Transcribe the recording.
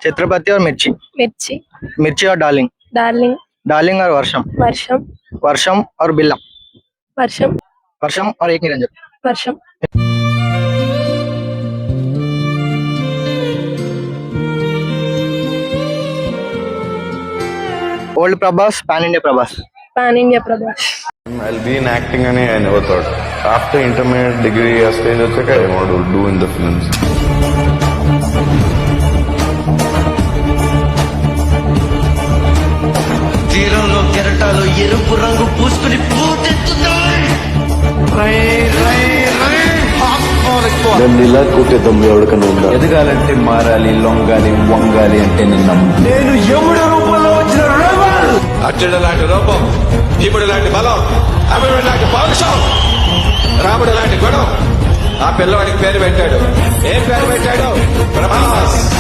छत्रपति और मिर्ची। मिर्ची। मिर्ची और डार्लिंग। डार्लिंग। डार्लिंग और वर्षम। वर्षम। वर्षम और बिल्ला। वर्षम। वर्षम और एक Niranjan. Varsham. Old Prabhas, pan India Prabhas. Pan India Prabhas. I'll be in acting and I never thought. After intermediate degree, I stage I want to do in the films. తీరంలో కెరటాలు ఎరుపు రంగు పూసుకుని పూటెత్తున్నాయి. నన్ను ఇలా కొట్టే దమ్ము ఎవరికన్నా ఉందా? ఎదగాలంటే మారాలి, లొంగాలి, వంగాలి అంటే నేను యముడు రూపంలో వచ్చిన రెబల్. అర్జునుడు లాంటి రూపం, భీముడు లాంటి బలం, అభిమన్యుడు లాంటి పౌరుషం, రాముడు లాంటి గుణం. ఆ పిల్లవాడికి పేరు పెట్టాడు. ఏం పేరు పెట్టాడు? ప్రభాస్.